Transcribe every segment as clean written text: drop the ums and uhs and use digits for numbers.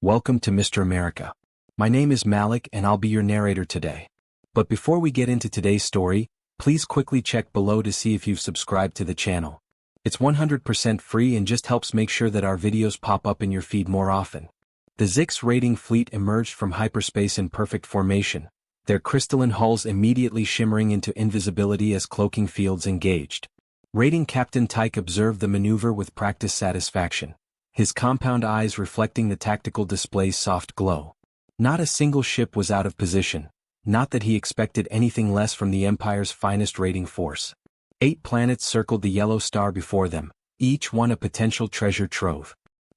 Welcome to Mr. America. My name is Malik and I'll be your narrator today. But before we get into today's story, please quickly check below to see if you've subscribed to the channel. It's 100% free and just helps make sure that our videos pop up in your feed more often. The Zix raiding fleet emerged from hyperspace in perfect formation, their crystalline hulls immediately shimmering into invisibility as cloaking fields engaged. Raiding Captain Tyke observed the maneuver with practiced satisfaction, his compound eyes reflecting the tactical display's soft glow. Not a single ship was out of position, not that he expected anything less from the Empire's finest raiding force. 8 planets circled the yellow star before them, each one a potential treasure trove.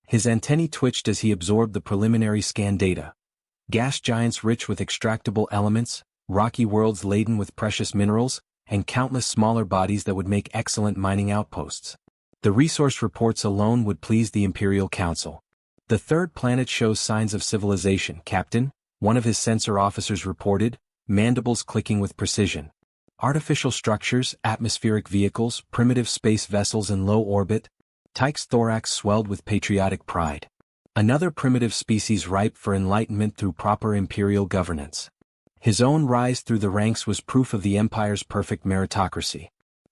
His antennae twitched as he absorbed the preliminary scan data. Gas giants rich with extractable elements, rocky worlds laden with precious minerals, and countless smaller bodies that would make excellent mining outposts. The resource reports alone would please the Imperial Council. The third planet shows signs of civilization, Captain, one of his sensor officers reported, mandibles clicking with precision. Artificial structures, atmospheric vehicles, primitive space vessels in low orbit. Tyke's thorax swelled with patriotic pride. Another primitive species ripe for enlightenment through proper Imperial governance. His own rise through the ranks was proof of the Empire's perfect meritocracy.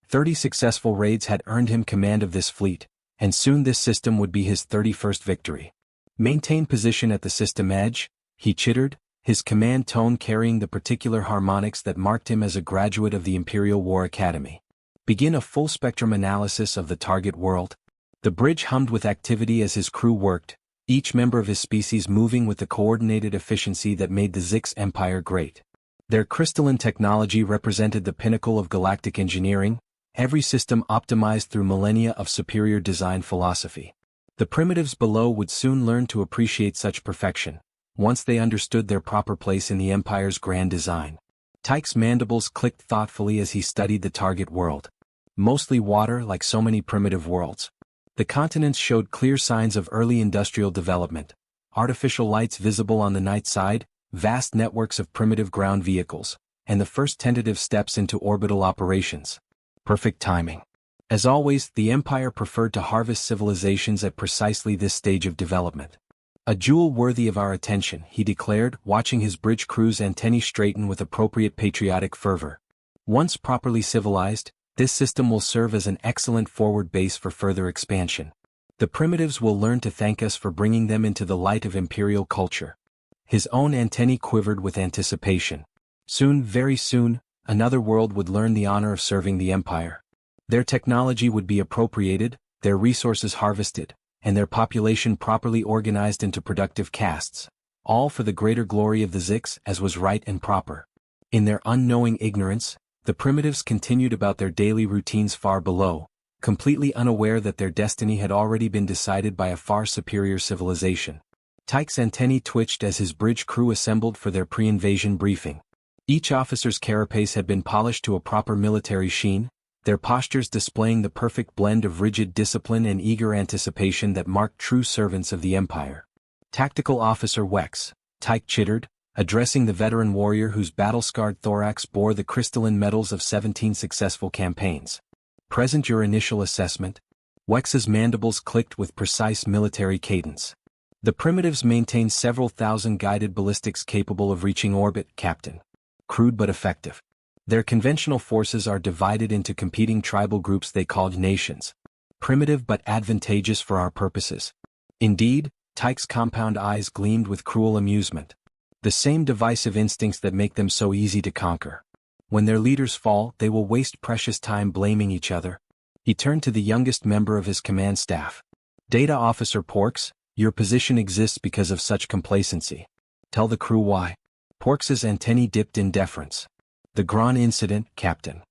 30 successful raids had earned him command of this fleet, and soon this system would be his 31st victory. Maintain position at the system edge, he chittered, his command tone carrying the particular harmonics that marked him as a graduate of the Imperial War Academy. Begin a full-spectrum analysis of the target world. The bridge hummed with activity as his crew worked, each member of his species moving with the coordinated efficiency that made the Zix Empire great. Their crystalline technology represented the pinnacle of galactic engineering, every system optimized through millennia of superior design philosophy. The primitives below would soon learn to appreciate such perfection, once they understood their proper place in the Empire's grand design. Tyke's mandibles clicked thoughtfully as he studied the target world. Mostly water like so many primitive worlds. The continents showed clear signs of early industrial development, artificial lights visible on the night side, vast networks of primitive ground vehicles, and the first tentative steps into orbital operations. Perfect timing. As always, the Empire preferred to harvest civilizations at precisely this stage of development. A jewel worthy of our attention, he declared, watching his bridge crew's antennae straighten with appropriate patriotic fervor. Once properly civilized, this system will serve as an excellent forward base for further expansion. The primitives will learn to thank us for bringing them into the light of Imperial culture. His own antennae quivered with anticipation. Soon, very soon, another world would learn the honor of serving the Empire. Their technology would be appropriated, their resources harvested, and their population properly organized into productive castes, all for the greater glory of the Zix as was right and proper. In their unknowing ignorance, the primitives continued about their daily routines far below, completely unaware that their destiny had already been decided by a far superior civilization. Tyke's antennae twitched as his bridge crew assembled for their pre-invasion briefing. Each officer's carapace had been polished to a proper military sheen, their postures displaying the perfect blend of rigid discipline and eager anticipation that marked true servants of the Empire. Tactical Officer Wex, Tyke chittered, addressing the veteran warrior whose battle-scarred thorax bore the crystalline medals of 17 successful campaigns. Present your initial assessment? Wex's mandibles clicked with precise military cadence. The primitives maintain several thousand guided ballistics capable of reaching orbit, Captain. Crude but effective. Their conventional forces are divided into competing tribal groups they called nations. Primitive but advantageous for our purposes. Indeed, Tyke's compound eyes gleamed with cruel amusement. The same divisive instincts that make them so easy to conquer. When their leaders fall, they will waste precious time blaming each other. He turned to the youngest member of his command staff. Data Officer Porks, your position exists because of such complacency. Tell the crew why. Porks's antennae dipped in deference. The Gran incident, Captain.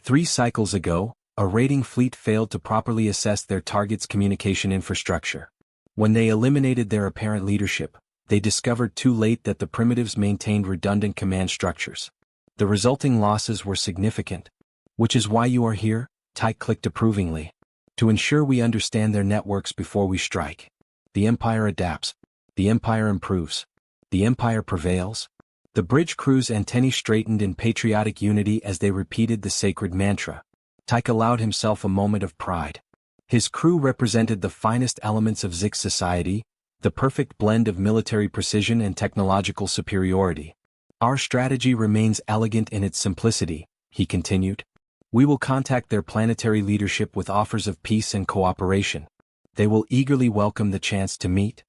3 cycles ago, a raiding fleet failed to properly assess their target's communication infrastructure. When they eliminated their apparent leadership, they discovered too late that the primitives maintained redundant command structures. The resulting losses were significant. Which is why you are here, Tyke clicked approvingly. To ensure we understand their networks before we strike. The Empire adapts. The Empire improves. The Empire prevails. The bridge crew's antennae straightened in patriotic unity as they repeated the sacred mantra. Tyke allowed himself a moment of pride. His crew represented the finest elements of Zix society, the perfect blend of military precision and technological superiority. Our strategy remains elegant in its simplicity, he continued. We will contact their planetary leadership with offers of peace and cooperation. They will eagerly welcome the chance to meet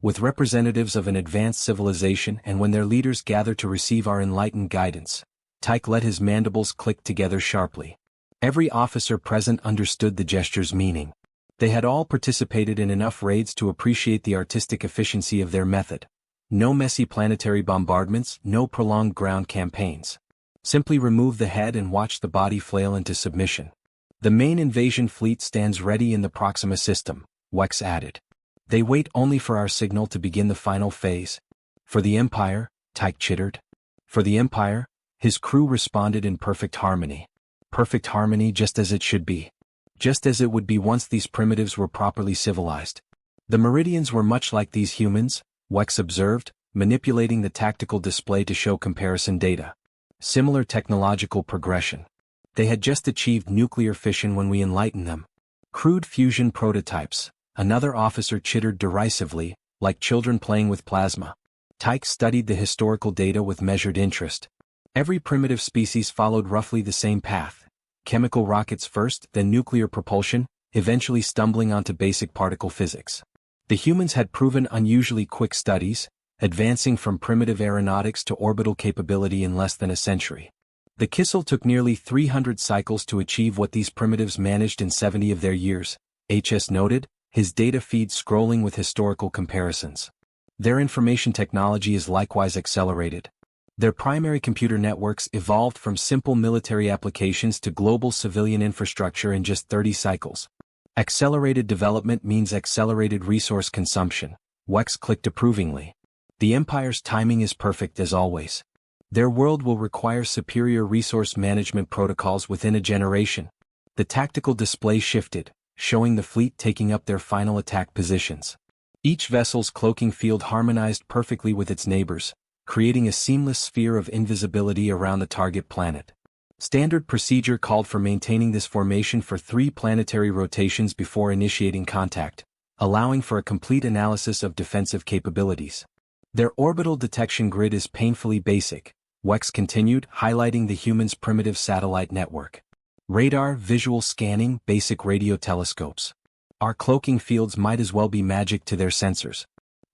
with representatives of an advanced civilization, and when their leaders gather to receive our enlightened guidance. Tyke let his mandibles click together sharply. Every officer present understood the gesture's meaning. They had all participated in enough raids to appreciate the artistic efficiency of their method. No messy planetary bombardments, no prolonged ground campaigns. Simply remove the head and watch the body flail into submission. The main invasion fleet stands ready in the Proxima system, Wex added. They wait only for our signal to begin the final phase. For the Empire, Tyke chittered. For the Empire, his crew responded in perfect harmony. Perfect harmony, just as it should be. Just as it would be once these primitives were properly civilized. The Meridians were much like these humans, Wex observed, manipulating the tactical display to show comparison data. Similar technological progression. They had just achieved nuclear fission when we enlightened them. Crude fusion prototypes. Another officer chittered derisively, like children playing with plasma. Tyke studied the historical data with measured interest. Every primitive species followed roughly the same path. Chemical rockets first, then nuclear propulsion, eventually stumbling onto basic particle physics. The humans had proven unusually quick studies, advancing from primitive aeronautics to orbital capability in less than a century. The Kissel took nearly 300 cycles to achieve what these primitives managed in 70 of their years, HS noted, his data feed scrolling with historical comparisons. Their information technology is likewise accelerated. Their primary computer networks evolved from simple military applications to global civilian infrastructure in just 30 cycles. Accelerated development means accelerated resource consumption, Wex clicked approvingly. The Empire's timing is perfect as always. Their world will require superior resource management protocols within a generation. The tactical display shifted, showing the fleet taking up their final attack positions. Each vessel's cloaking field harmonized perfectly with its neighbors, creating a seamless sphere of invisibility around the target planet. Standard procedure called for maintaining this formation for 3 planetary rotations before initiating contact, allowing for a complete analysis of defensive capabilities. Their orbital detection grid is painfully basic, Wex continued, highlighting the humans' primitive satellite network. Radar, visual scanning, basic radio telescopes. Our cloaking fields might as well be magic to their sensors.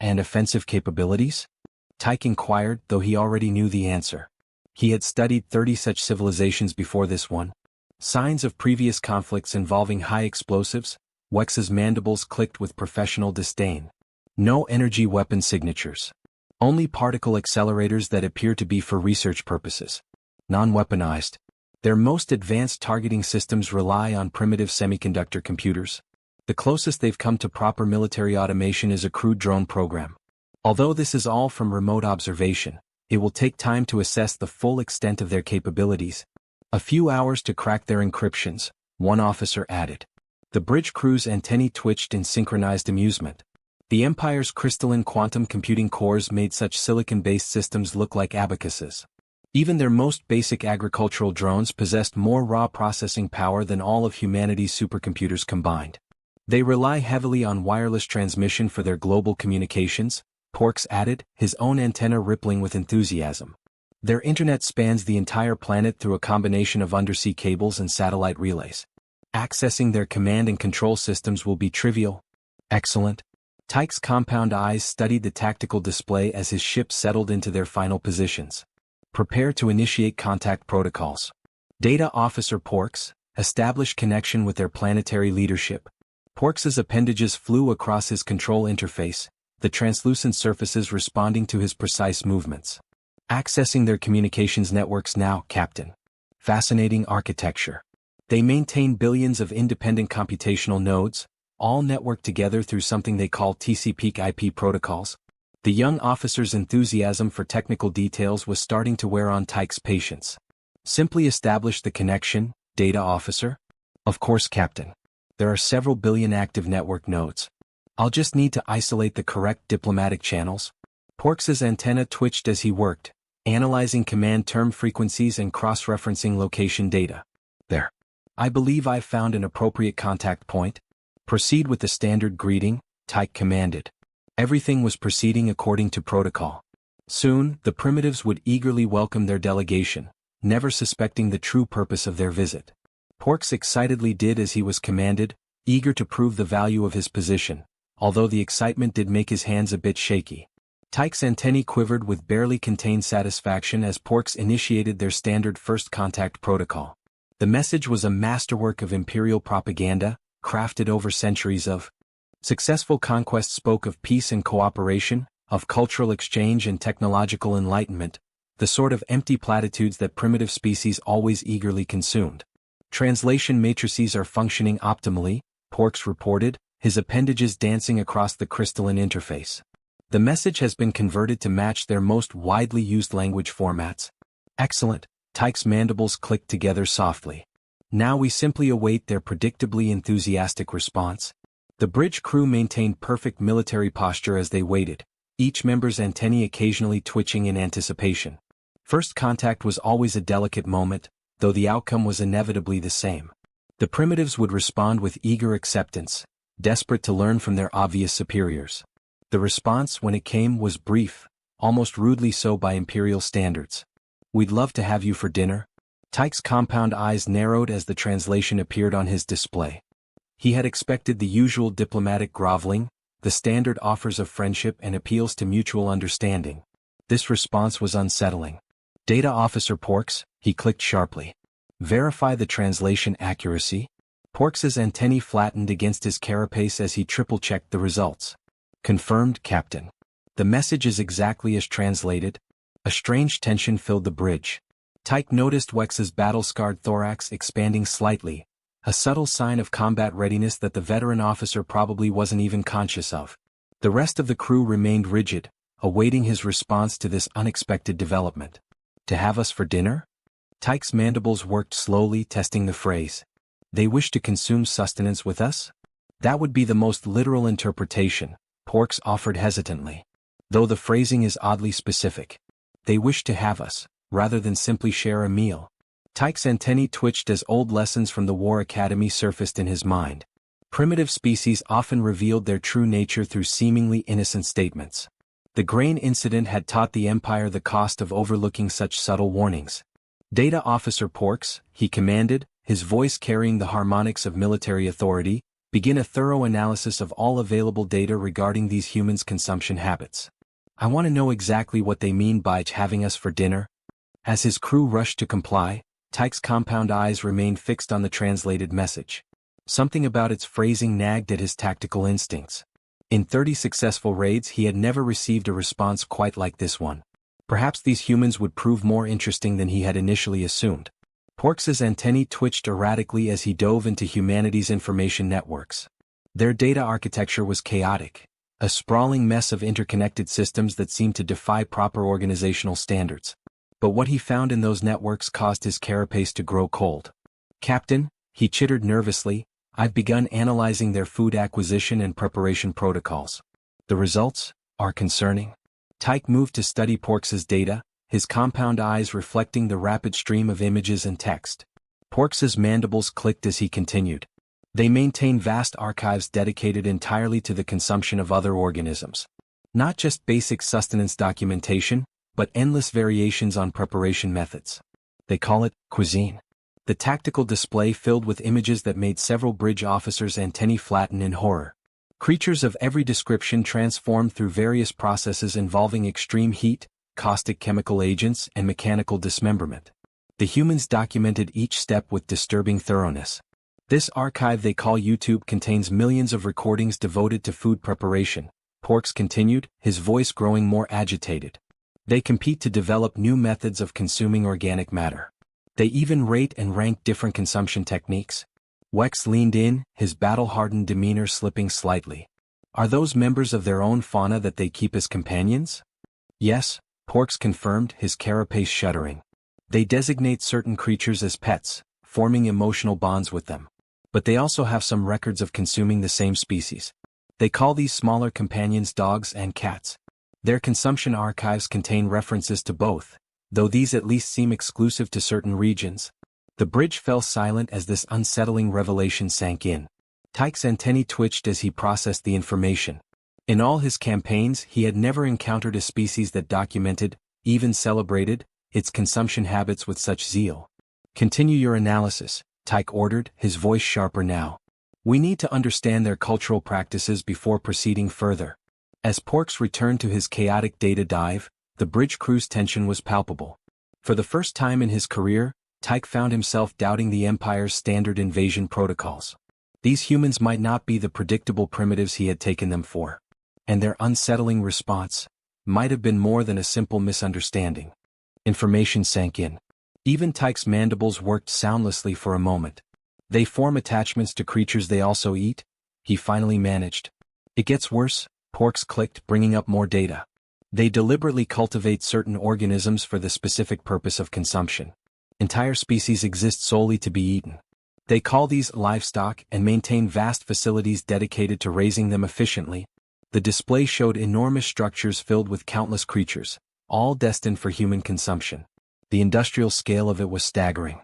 And offensive capabilities? Tyke inquired, though he already knew the answer. He had studied 30 such civilizations before this one. Signs of previous conflicts involving high explosives? Wex's mandibles clicked with professional disdain. No energy weapon signatures. Only particle accelerators that appear to be for research purposes. Non-weaponized. Their most advanced targeting systems rely on primitive semiconductor computers. The closest they've come to proper military automation is a crude drone program. Although this is all from remote observation, it will take time to assess the full extent of their capabilities. A few hours to crack their encryptions, one officer added. The bridge crew's antennae twitched in synchronized amusement. The Empire's crystalline quantum computing cores made such silicon-based systems look like abacuses. Even their most basic agricultural drones possessed more raw processing power than all of humanity's supercomputers combined. They rely heavily on wireless transmission for their global communications, Orcs added, his own antenna rippling with enthusiasm. Their internet spans the entire planet through a combination of undersea cables and satellite relays. Accessing their command and control systems will be trivial. Excellent. Tyke's compound eyes studied the tactical display as his ship settled into their final positions. Prepare to initiate contact protocols. Data Officer Porks, establish connection with their planetary leadership. Porks's appendages flew across his control interface, the translucent surfaces responding to his precise movements. Accessing their communications networks now, Captain. Fascinating architecture. They maintain billions of independent computational nodes, all networked together through something they call TCP/IP protocols. The young officer's enthusiasm for technical details was starting to wear on Tyke's patience. Simply establish the connection, Data Officer? Of course, Captain. There are several billion active network nodes. I'll just need to isolate the correct diplomatic channels. Porks's antenna twitched as he worked, analyzing command term frequencies and cross-referencing location data. There. I believe I've found an appropriate contact point. Proceed with the standard greeting, Tyke commanded. Everything was proceeding according to protocol. Soon, the primitives would eagerly welcome their delegation, never suspecting the true purpose of their visit. Porks excitedly did as he was commanded, eager to prove the value of his position, although the excitement did make his hands a bit shaky. Tyke's antennae quivered with barely contained satisfaction as Porks initiated their standard first contact protocol. The message was a masterwork of imperial propaganda, crafted over centuries of successful conquest, spoke of peace and cooperation, of cultural exchange and technological enlightenment, the sort of empty platitudes that primitive species always eagerly consumed. Translation matrices are functioning optimally, Porks reported, his appendages dancing across the crystalline interface. The message has been converted to match their most widely used language formats. Excellent, Tyke's mandibles clicked together softly. Now we simply await their predictably enthusiastic response. The bridge crew maintained perfect military posture as they waited, each member's antennae occasionally twitching in anticipation. First contact was always a delicate moment, though the outcome was inevitably the same. The primitives would respond with eager acceptance, desperate to learn from their obvious superiors. The response, when it came, was brief, almost rudely so by imperial standards. "We'd love to have you for dinner." Tyke's compound eyes narrowed as the translation appeared on his display. He had expected the usual diplomatic groveling, the standard offers of friendship and appeals to mutual understanding. This response was unsettling. "Data Officer Porks," he clicked sharply. "Verify the translation accuracy." Porks's antennae flattened against his carapace as he triple-checked the results. "Confirmed, Captain. The message is exactly as translated." A strange tension filled the bridge. Tyke noticed Wex's battle-scarred thorax expanding slightly, a subtle sign of combat readiness that the veteran officer probably wasn't even conscious of. The rest of the crew remained rigid, awaiting his response to this unexpected development. "To have us for dinner?" Tyke's mandibles worked slowly, testing the phrase. "They wish to consume sustenance with us?" "That would be the most literal interpretation," Porks offered hesitantly. "Though the phrasing is oddly specific. They wish to have us, rather than simply share a meal." Tyke's antennae twitched as old lessons from the War Academy surfaced in his mind. Primitive species often revealed their true nature through seemingly innocent statements. The grain incident had taught the Empire the cost of overlooking such subtle warnings. "Data Officer Porks," he commanded, his voice carrying the harmonics of military authority, "begin a thorough analysis of all available data regarding these humans' consumption habits. I want to know exactly what they mean by having us for dinner." As his crew rushed to comply, Tyke's compound eyes remained fixed on the translated message. Something about its phrasing nagged at his tactical instincts. In 30 successful raids he had never received a response quite like this one. Perhaps these humans would prove more interesting than he had initially assumed. Porks's antennae twitched erratically as he dove into humanity's information networks. Their data architecture was chaotic, a sprawling mess of interconnected systems that seemed to defy proper organizational standards. But what he found in those networks caused his carapace to grow cold. "Captain," he chittered nervously, "I've begun analyzing their food acquisition and preparation protocols. The results are concerning." Tyke moved to study Porks's data, his compound eyes reflecting the rapid stream of images and text. Porks's mandibles clicked as he continued. "They maintain vast archives dedicated entirely to the consumption of other organisms. Not just basic sustenance documentation, but endless variations on preparation methods. They call it cuisine." The tactical display filled with images that made several bridge officers' antennae flatten in horror. Creatures of every description transformed through various processes involving extreme heat, caustic chemical agents, and mechanical dismemberment. The humans documented each step with disturbing thoroughness. "This archive they call YouTube contains millions of recordings devoted to food preparation," Porks continued, his voice growing more agitated. "They compete to develop new methods of consuming organic matter. They even rate and rank different consumption techniques." Wex leaned in, his battle-hardened demeanor slipping slightly. "Are those members of their own fauna that they keep as companions?" "Yes," Porks confirmed, his carapace shuddering. "They designate certain creatures as pets, forming emotional bonds with them. But they also have some records of consuming the same species. They call these smaller companions dogs and cats. Their consumption archives contain references to both, though these at least seem exclusive to certain regions." The bridge fell silent as this unsettling revelation sank in. Tyke's antennae twitched as he processed the information. In all his campaigns, he had never encountered a species that documented, even celebrated, its consumption habits with such zeal. "Continue your analysis," Tyke ordered, his voice sharper now. "We need to understand their cultural practices before proceeding further." As Porks returned to his chaotic data dive, the bridge crew's tension was palpable. For the first time in his career, Tyke found himself doubting the Empire's standard invasion protocols. These humans might not be the predictable primitives he had taken them for. And their unsettling response might have been more than a simple misunderstanding. Information sank in. Even Tyke's mandibles worked soundlessly for a moment. "They form attachments to creatures they also eat," he finally managed. "It gets worse," Porks clicked, bringing up more data. "They deliberately cultivate certain organisms for the specific purpose of consumption. Entire species exist solely to be eaten. They call these livestock and maintain vast facilities dedicated to raising them efficiently." The display showed enormous structures filled with countless creatures, all destined for human consumption. The industrial scale of it was staggering.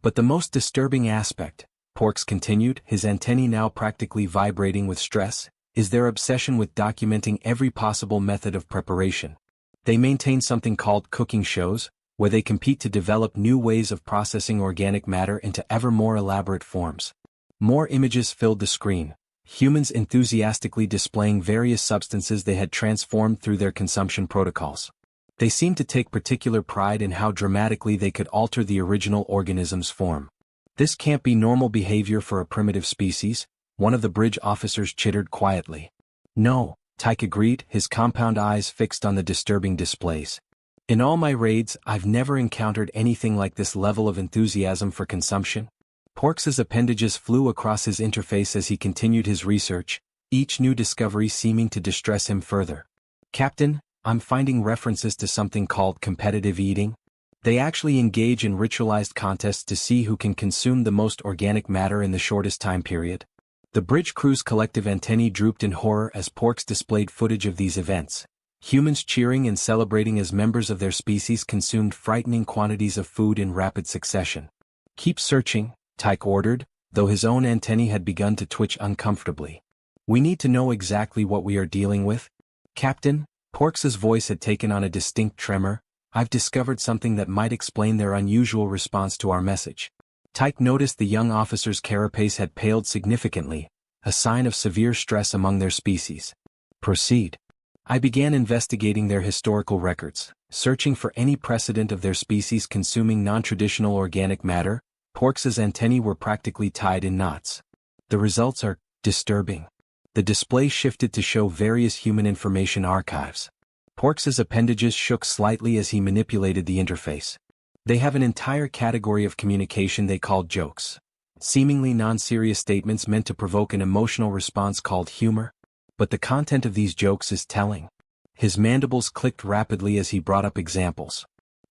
But the most disturbing aspect, Porks continued, his antennae now practically vibrating with stress, is their obsession with documenting every possible method of preparation. They maintain something called cooking shows, where they compete to develop new ways of processing organic matter into ever more elaborate forms. More images filled the screen, humans enthusiastically displaying various substances they had transformed through their consumption protocols. They seemed to take particular pride in how dramatically they could alter the original organism's form. "This can't be normal behavior for a primitive species," one of the bridge officers chittered quietly. "No," Tyke agreed, his compound eyes fixed on the disturbing displays. "In all my raids, I've never encountered anything like this level of enthusiasm for consumption." Porks's appendages flew across his interface as he continued his research, each new discovery seeming to distress him further. "Captain, I'm finding references to something called competitive eating. They actually engage in ritualized contests to see who can consume the most organic matter in the shortest time period." The bridge crew's collective antennae drooped in horror as Porks displayed footage of these events. Humans cheering and celebrating as members of their species consumed frightening quantities of food in rapid succession. "Keep searching," Tyke ordered, though his own antennae had begun to twitch uncomfortably. "We need to know exactly what we are dealing with." "Captain," Porks's voice had taken on a distinct tremor, "I've discovered something that might explain their unusual response to our message." Tyke noticed the young officer's carapace had paled significantly, a sign of severe stress among their species. "Proceed." "I began investigating their historical records, searching for any precedent of their species consuming non-traditional organic matter." Porks's antennae were practically tied in knots. "The results are disturbing." The display shifted to show various human information archives. Porks's appendages shook slightly as he manipulated the interface. "They have an entire category of communication they call jokes. Seemingly non-serious statements meant to provoke an emotional response called humor. But the content of these jokes is telling." His mandibles clicked rapidly as he brought up examples.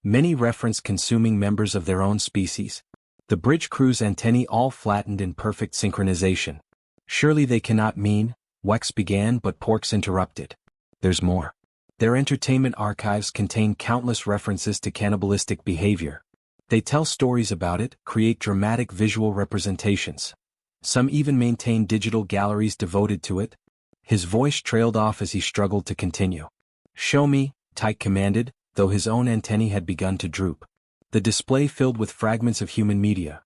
Many reference consuming members of their own species. The bridge crew's antennae all flattened in perfect synchronization. "Surely they cannot mean," Wex began, but Porks interrupted. "There's more. Their entertainment archives contain countless references to cannibalistic behavior. They tell stories about it, create dramatic visual representations. Some even maintain digital galleries devoted to it." His voice trailed off as he struggled to continue. "Show me," Tyke commanded, though his own antennae had begun to droop. The display filled with fragments of human media.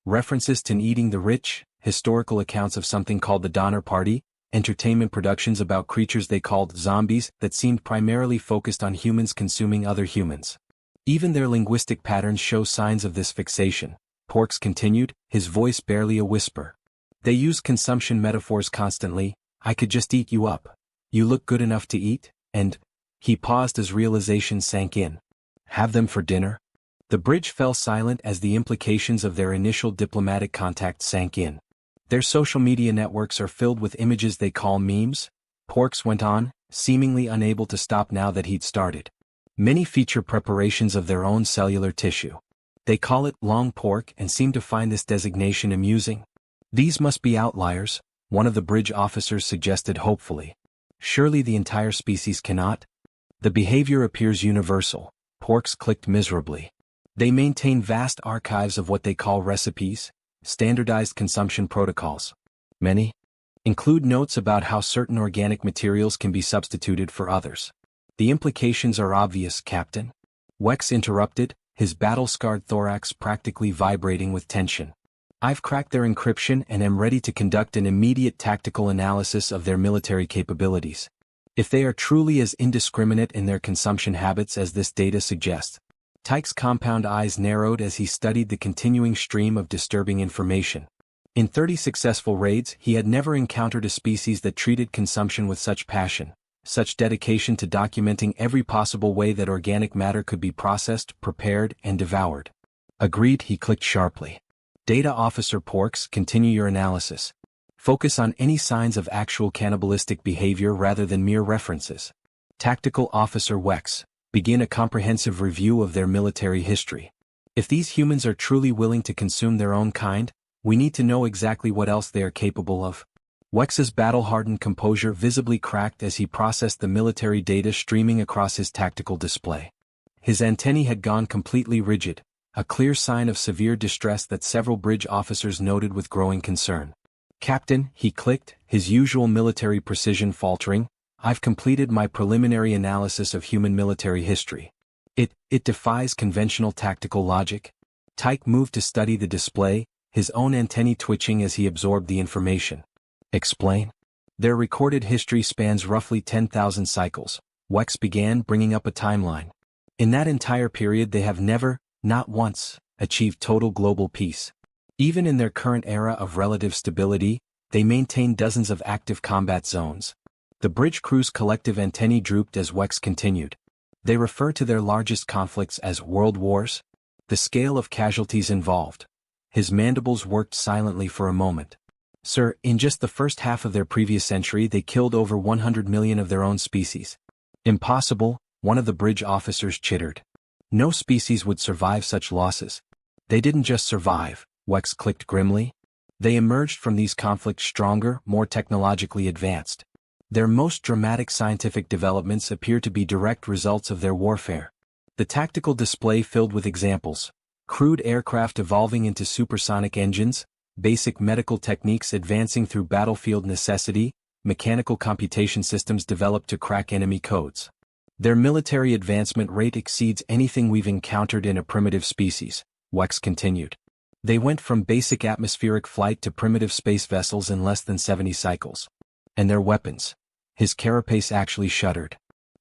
References to eating the rich, historical accounts of something called the Donner Party, entertainment productions about creatures they called zombies that seemed primarily focused on humans consuming other humans. Even their linguistic patterns show signs of this fixation, Porks continued, his voice barely a whisper. "They use consumption metaphors constantly. I could just eat you up. You look good enough to eat, and..." He paused as realization sank in. "Have them for dinner?" The bridge fell silent as the implications of their initial diplomatic contact sank in. "Their social media networks are filled with images they call memes," Porks went on, seemingly unable to stop now that he'd started. "Many feature preparations of their own cellular tissue. They call it long pork and seem to find this designation amusing. These must be outliers," one of the bridge officers suggested hopefully. "Surely the entire species cannot?" "The behavior appears universal," Porks clicked miserably. "They maintain vast archives of what they call recipes, standardized consumption protocols. Many? Include notes about how certain organic materials can be substituted for others. The implications are obvious, Captain. Wex interrupted, his battle-scarred thorax practically vibrating with tension. I've cracked their encryption and am ready to conduct an immediate tactical analysis of their military capabilities. If they are truly as indiscriminate in their consumption habits as this data suggests. Tyke's compound eyes narrowed as he studied the continuing stream of disturbing information. In 30 successful raids, he had never encountered a species that treated consumption with such passion, such dedication to documenting every possible way that organic matter could be processed, prepared, and devoured. Agreed, he clicked sharply. Data Officer Porks, continue your analysis. Focus on any signs of actual cannibalistic behavior rather than mere references. Tactical Officer Wex, begin a comprehensive review of their military history. If these humans are truly willing to consume their own kind, we need to know exactly what else they are capable of. Wex's battle-hardened composure visibly cracked as he processed the military data streaming across his tactical display. His antennae had gone completely rigid, a clear sign of severe distress that several bridge officers noted with growing concern. Captain, he clicked, his usual military precision faltering, I've completed my preliminary analysis of human military history. It defies conventional tactical logic. Tyke moved to study the display, his own antennae twitching as he absorbed the information. Explain? Their recorded history spans roughly 10,000 cycles. Wex began, bringing up a timeline. In that entire period they have never, not once, achieved total global peace. Even in their current era of relative stability, they maintain dozens of active combat zones. The bridge crew's collective antennae drooped as Wex continued. They refer to their largest conflicts as world wars. The scale of casualties involved. His mandibles worked silently for a moment. Sir, in just the first half of their previous century they killed over 100 million of their own species. Impossible, one of the bridge officers chittered. No species would survive such losses. They didn't just survive, Wex clicked grimly. They emerged from these conflicts stronger, more technologically advanced. Their most dramatic scientific developments appear to be direct results of their warfare. The tactical display filled with examples. Crude aircraft evolving into supersonic engines, basic medical techniques advancing through battlefield necessity, mechanical computation systems developed to crack enemy codes. Their military advancement rate exceeds anything we've encountered in a primitive species, Wex continued. They went from basic atmospheric flight to primitive space vessels in less than 70 cycles. And their weapons. His carapace actually shuddered.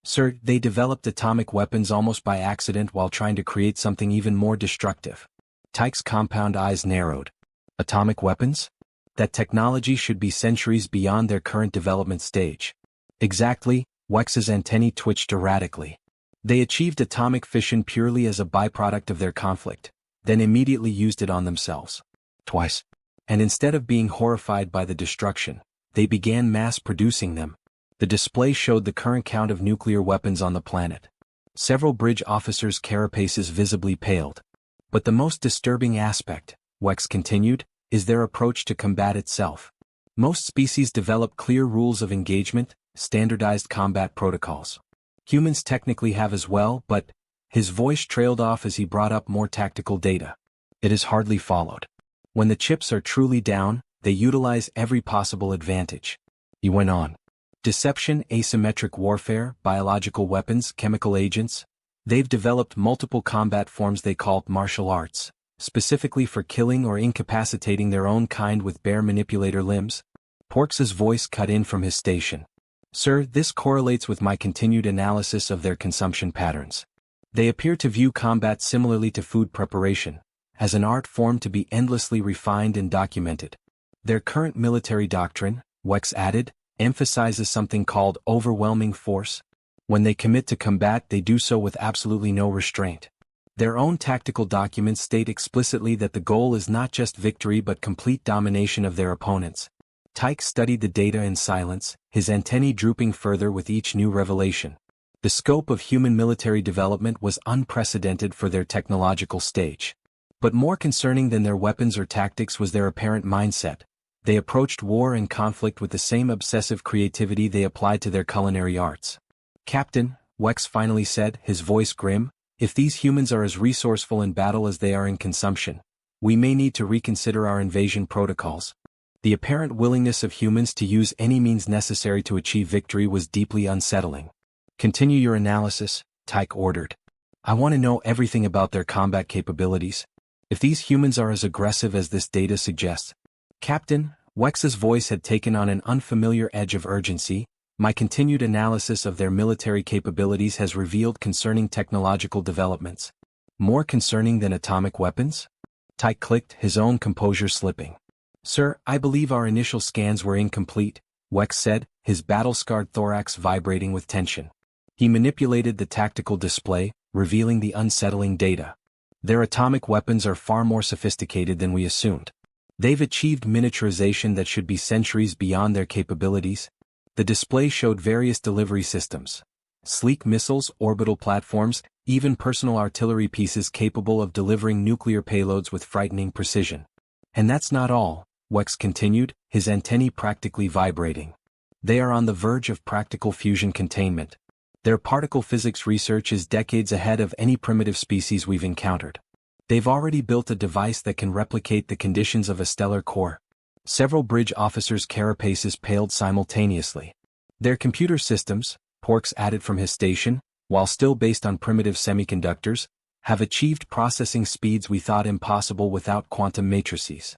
Sir, they developed atomic weapons almost by accident while trying to create something even more destructive. Tyke's compound eyes narrowed. Atomic weapons? That technology should be centuries beyond their current development stage. Exactly, Wex's antennae twitched erratically. They achieved atomic fission purely as a byproduct of their conflict, then immediately used it on themselves. Twice. And instead of being horrified by the destruction, they began mass-producing them. The display showed the current count of nuclear weapons on the planet. Several bridge officers' carapaces visibly paled. But the most disturbing aspect, Wex continued, is their approach to combat itself. Most species develop clear rules of engagement, standardized combat protocols. Humans technically have as well, but his voice trailed off as he brought up more tactical data. It is hardly followed. When the chips are truly down, they utilize every possible advantage. He went on. Deception, asymmetric warfare, biological weapons, chemical agents. They've developed multiple combat forms they call martial arts, specifically for killing or incapacitating their own kind with bare manipulator limbs. Porks's voice cut in from his station. Sir, this correlates with my continued analysis of their consumption patterns. They appear to view combat similarly to food preparation, as an art form to be endlessly refined and documented. Their current military doctrine, Wex added, emphasizes something called overwhelming force. When they commit to combat they do so with absolutely no restraint. Their own tactical documents state explicitly that the goal is not just victory but complete domination of their opponents. Tyke studied the data in silence, his antennae drooping further with each new revelation. The scope of human military development was unprecedented for their technological stage. But more concerning than their weapons or tactics was their apparent mindset. They approached war and conflict with the same obsessive creativity they applied to their culinary arts. Captain, Wex finally said, his voice grim, if these humans are as resourceful in battle as they are in consumption, we may need to reconsider our invasion protocols. The apparent willingness of humans to use any means necessary to achieve victory was deeply unsettling. Continue your analysis, Tyke ordered. I want to know everything about their combat capabilities. If these humans are as aggressive as this data suggests. Captain, Wex's voice had taken on an unfamiliar edge of urgency. My continued analysis of their military capabilities has revealed concerning technological developments. More concerning than atomic weapons? Tyke clicked, his own composure slipping. Sir, I believe our initial scans were incomplete, Wex said, his battle-scarred thorax vibrating with tension. He manipulated the tactical display, revealing the unsettling data. Their atomic weapons are far more sophisticated than we assumed. They've achieved miniaturization that should be centuries beyond their capabilities. The display showed various delivery systems. Sleek missiles, orbital platforms, even personal artillery pieces capable of delivering nuclear payloads with frightening precision. And that's not all, Wex continued, his antennae practically vibrating. They are on the verge of practical fusion containment. Their particle physics research is decades ahead of any primitive species we've encountered. They've already built a device that can replicate the conditions of a stellar core. Several bridge officers' carapaces paled simultaneously. Their computer systems, Porks added from his station, while still based on primitive semiconductors, have achieved processing speeds we thought impossible without quantum matrices.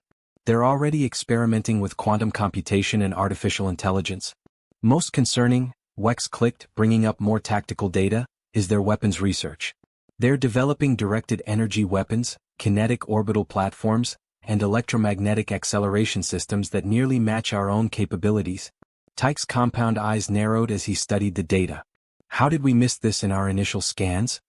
They're already experimenting with quantum computation and artificial intelligence. Most concerning, Wex clicked, bringing up more tactical data, is their weapons research. They're developing directed energy weapons, kinetic orbital platforms, and electromagnetic acceleration systems that nearly match our own capabilities. Tyke's compound eyes narrowed as he studied the data. How did we miss this in our initial scans?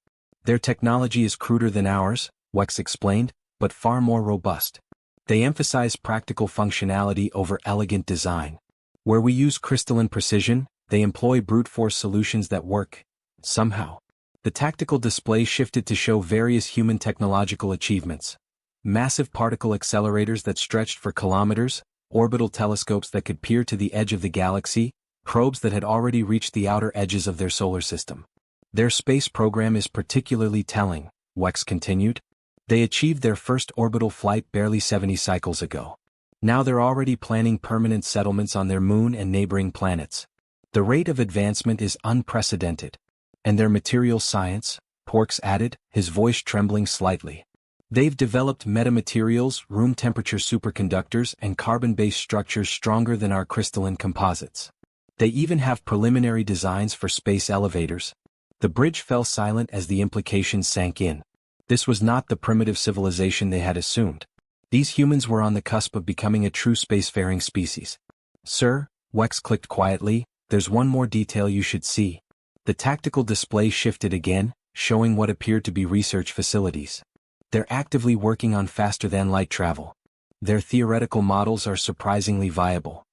Their technology is cruder than ours, Wex explained, but far more robust. They emphasize practical functionality over elegant design. Where we use crystalline precision, they employ brute force solutions that work. Somehow. The tactical display shifted to show various human technological achievements. Massive particle accelerators that stretched for kilometers, orbital telescopes that could peer to the edge of the galaxy, probes that had already reached the outer edges of their solar system. Their space program is particularly telling, Wex continued. They achieved their first orbital flight barely 70 cycles ago. Now they're already planning permanent settlements on their moon and neighboring planets. The rate of advancement is unprecedented. And their material science, Porks added, his voice trembling slightly. They've developed metamaterials, room-temperature superconductors, and carbon-based structures stronger than our crystalline composites. They even have preliminary designs for space elevators. The bridge fell silent as the implications sank in. This was not the primitive civilization they had assumed. These humans were on the cusp of becoming a true spacefaring species. Sir, Wex clicked quietly, there's one more detail you should see. The tactical display shifted again, showing what appeared to be research facilities. They're actively working on faster-than-light travel. Their theoretical models are surprisingly viable.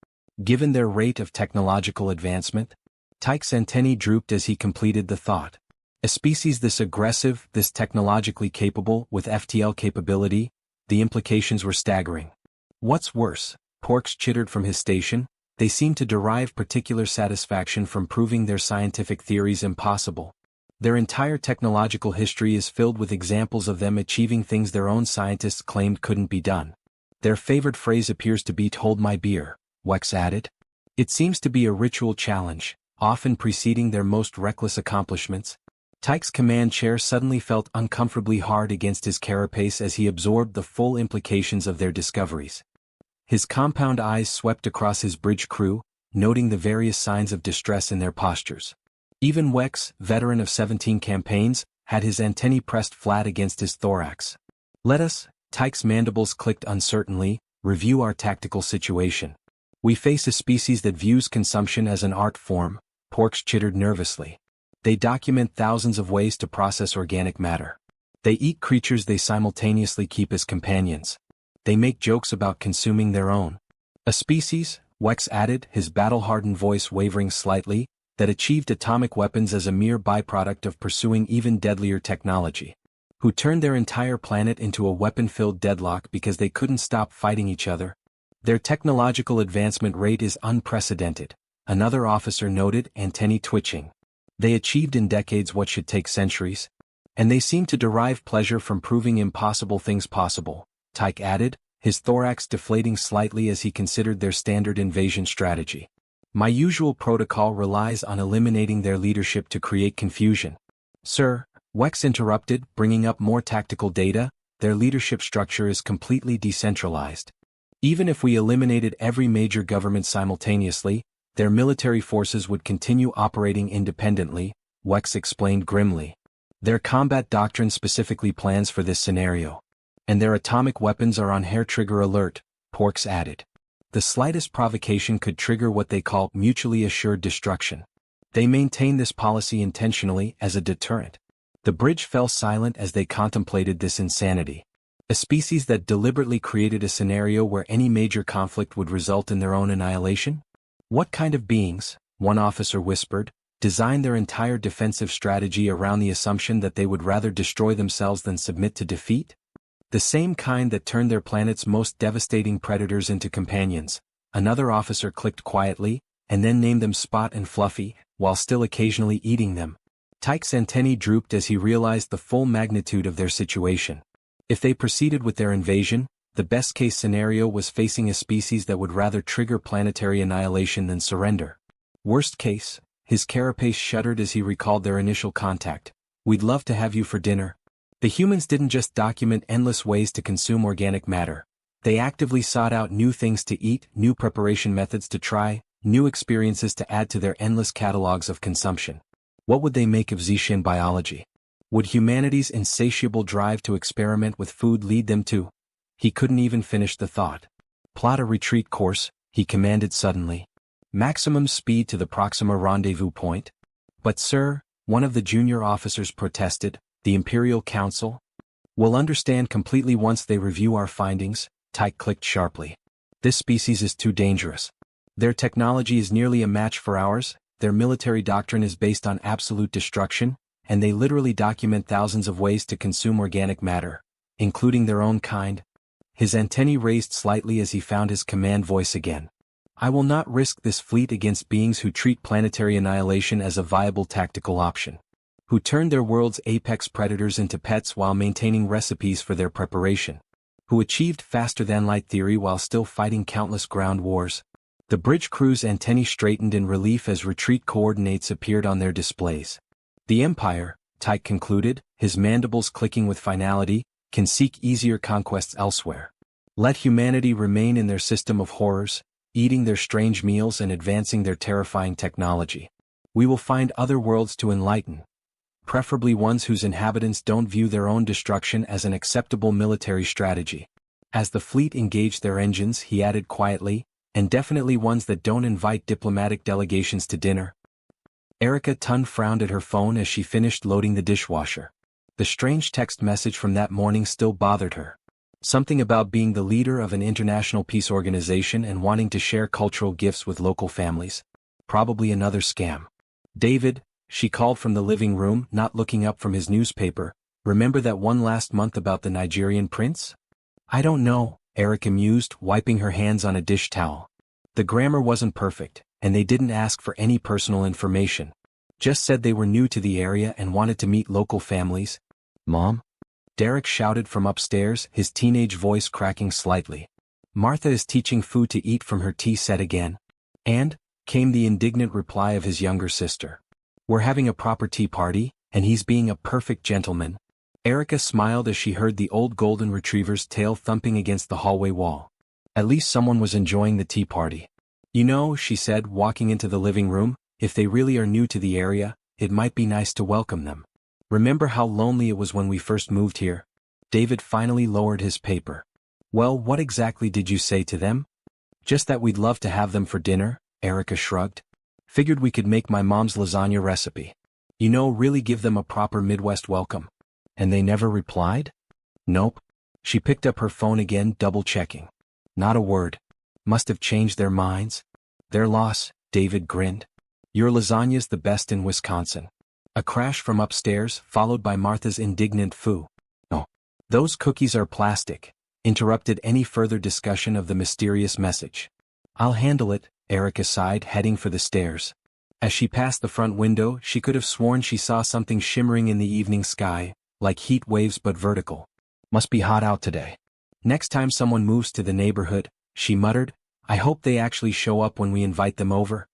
Given their rate of technological advancement, Tyke's antennae drooped as he completed the thought. A species this aggressive, this technologically capable, with FTL capability, the implications were staggering. What's worse, Porks chittered from his station, they seem to derive particular satisfaction from proving their scientific theories impossible. Their entire technological history is filled with examples of them achieving things their own scientists claimed couldn't be done. Their favorite phrase appears to be "hold my beer," Wex added. It seems to be a ritual challenge, often preceding their most reckless accomplishments. Tyke's command chair suddenly felt uncomfortably hard against his carapace as he absorbed the full implications of their discoveries. His compound eyes swept across his bridge crew, noting the various signs of distress in their postures. Even Wex, veteran of 17 campaigns, had his antennae pressed flat against his thorax. Let us, Tyke's mandibles clicked uncertainly, review our tactical situation. We face a species that views consumption as an art form, Porks chittered nervously. They document thousands of ways to process organic matter. They eat creatures they simultaneously keep as companions. They make jokes about consuming their own. A species, Wex added, his battle-hardened voice wavering slightly, that achieved atomic weapons as a mere byproduct of pursuing even deadlier technology. Who turned their entire planet into a weapon-filled deadlock because they couldn't stop fighting each other. Their technological advancement rate is unprecedented, another officer noted, antennae twitching. They achieved in decades what should take centuries. And they seem to derive pleasure from proving impossible things possible, Tyke added, his thorax deflating slightly as he considered their standard invasion strategy. My usual protocol relies on eliminating their leadership to create confusion. Sir, Wex interrupted, bringing up more tactical data. Their leadership structure is completely decentralized. Even if we eliminated every major government simultaneously, their military forces would continue operating independently, Wex explained grimly. Their combat doctrine specifically plans for this scenario. And their atomic weapons are on hair-trigger alert, Porks added. The slightest provocation could trigger what they call mutually assured destruction. They maintain this policy intentionally as a deterrent. The bridge fell silent as they contemplated this insanity. A species that deliberately created a scenario where any major conflict would result in their own annihilation? What kind of beings, one officer whispered, designed their entire defensive strategy around the assumption that they would rather destroy themselves than submit to defeat? The same kind that turned their planet's most devastating predators into companions, another officer clicked quietly, and then named them Spot and Fluffy, while still occasionally eating them. Tyke's antennae drooped as he realized the full magnitude of their situation. If they proceeded with their invasion, the best-case scenario was facing a species that would rather trigger planetary annihilation than surrender. Worst case, his carapace shuddered as he recalled their initial contact. We'd love to have you for dinner. The humans didn't just document endless ways to consume organic matter. They actively sought out new things to eat, new preparation methods to try, new experiences to add to their endless catalogs of consumption. What would they make of Zishin biology? Would humanity's insatiable drive to experiment with food lead them to? He couldn't even finish the thought. Plot a retreat course, he commanded suddenly. Maximum speed to the Proxima rendezvous point. But sir, one of the junior officers protested, the Imperial Council? We'll understand completely once they review our findings, Tyke clicked sharply. This species is too dangerous. Their technology is nearly a match for ours, their military doctrine is based on absolute destruction, and they literally document thousands of ways to consume organic matter, including their own kind. His antennae raised slightly as he found his command voice again. I will not risk this fleet against beings who treat planetary annihilation as a viable tactical option. Who turned their world's apex predators into pets while maintaining recipes for their preparation. Who achieved faster-than-light theory while still fighting countless ground wars. The bridge crew's antennae straightened in relief as retreat coordinates appeared on their displays. The Empire, Tyke concluded, his mandibles clicking with finality, can seek easier conquests elsewhere. Let humanity remain in their system of horrors, eating their strange meals and advancing their terrifying technology. We will find other worlds to enlighten, preferably ones whose inhabitants don't view their own destruction as an acceptable military strategy. As the fleet engaged their engines, he added quietly, and definitely ones that don't invite diplomatic delegations to dinner. Erica Tun frowned at her phone as she finished loading the dishwasher. The strange text message from that morning still bothered her. Something about being the leader of an international peace organization and wanting to share cultural gifts with local families. Probably another scam. David, she called from the living room, not looking up from his newspaper, remember that one last month about the Nigerian prince? I don't know, Erica mused, wiping her hands on a dish towel. The grammar wasn't perfect, and they didn't ask for any personal information. Just said they were new to the area and wanted to meet local families. Mom? Derek shouted from upstairs, his teenage voice cracking slightly. Martha is teaching food to eat from her tea set again. And, came the indignant reply of his younger sister. We're having a proper tea party, and he's being a perfect gentleman. Erica smiled as she heard the old golden retriever's tail thumping against the hallway wall. At least someone was enjoying the tea party. You know, she said, walking into the living room, if they really are new to the area, it might be nice to welcome them. Remember how lonely it was when we first moved here? David finally lowered his paper. Well, what exactly did you say to them? Just that we'd love to have them for dinner, Erica shrugged. Figured we could make my mom's lasagna recipe. You know, really give them a proper Midwest welcome. And they never replied? Nope. She picked up her phone again, double-checking. Not a word. Must have changed their minds. Their loss, David grinned. Your lasagna's the best in Wisconsin. A crash from upstairs, followed by Martha's indignant "Foo. Oh. Those cookies are plastic," interrupted any further discussion of the mysterious message. I'll handle it, Erica sighed, heading for the stairs. As she passed the front window, she could have sworn she saw something shimmering in the evening sky, like heat waves but vertical. Must be hot out today. Next time someone moves to the neighborhood, she muttered, I hope they actually show up when we invite them over.